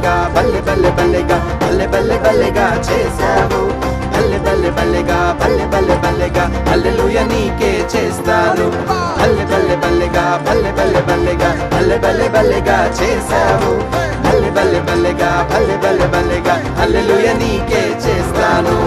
బల్లెగా బల్లె బల్లె బల్లెగా బల్లె బల్లె బల్లెగా చేశావు బల్లె బల్లె బల్లెగా బల్లె బల్లె బల్లెగా హల్లెలూయా నీకే చేస్తాను బల్లె బల్లె బల్లెగా బల్లె బల్లె బల్లెగా బల్లె బల్లె బల్లెగా చేశావు బల్లె బల్లె బల్లెగా బల్లె బల్లె బల్లెగా హల్లెలూయా నీకే చేస్తాను